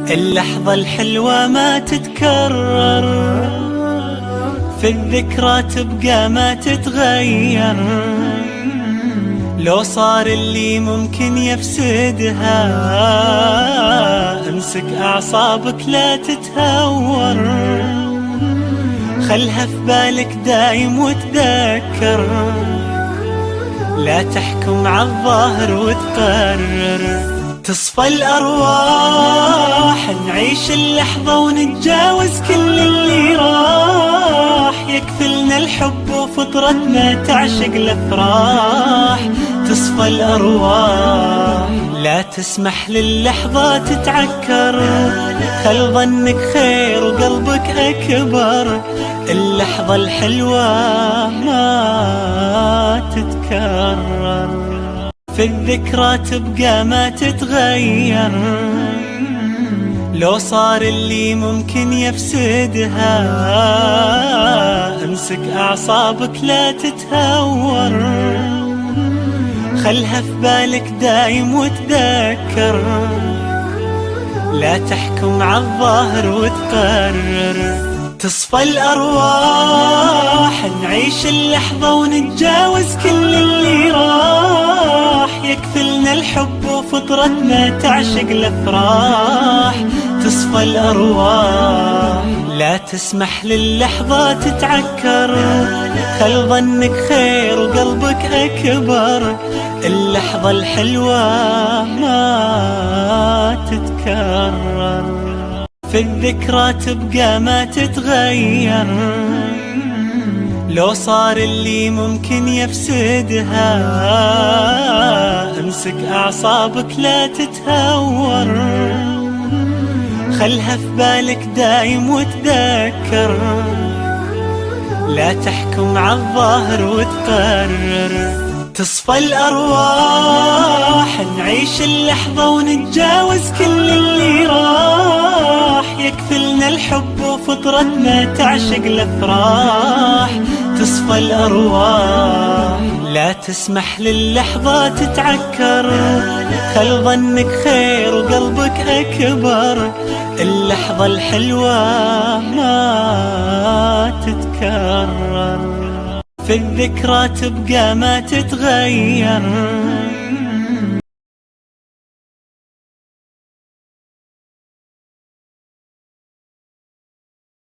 اللحظة الحلوة ما تتكرر، في الذكرى تبقى ما تتغير. لو صار اللي ممكن يفسدها، امسك أعصابك لا تتهور. خلها في بالك دايم وتذكر، لا تحكم عالظاهر وتقرر. تصفى الأرواح، نعيش اللحظة ونتجاوز كل اللي راح. يكفلنا الحب وفطرتنا تعشق الأفراح. تصفى الأرواح، لا تسمح للحظة تتعكر. خل ظنك خير وقلبك أكبر، اللحظة الحلوة ما تتكرر. في الذكرى تبقى ما تتغير، لو صار اللي ممكن يفسدها. امسك أعصابك لا تتهور، خلها في بالك دايم وتذكر. لا تحكم عالظاهر وتقرر. تصفى الأرواح، نعيش اللحظة ونتجاوز كل اللي راح. يكفلنا الحب وفطرتنا تعشق الأفراح. تصفى الأرواح، لا تسمح للحظة تتعكر. خل ظنك خير وقلبك أكبر، اللحظة الحلوة ما تتكرر. في الذكرى تبقى ما تتغير، لو صار اللي ممكن يفسدها. امسك أعصابك لا تتهور، خلها في بالك دايم وتذكر. لا تحكم عالظاهر وتقرر. تصفى الأرواح، نعيش اللحظة ونتجاوز كل اللي راح. يكفلنا الحب وفطرتنا تعشق الأفراح. تصفى الأرواح، لا تسمح للحظة تتعكر. خل ظنك خير وقلبك أكبر، اللحظة الحلوة ما تتكرر. في الذكرى تبقى ما تتغير،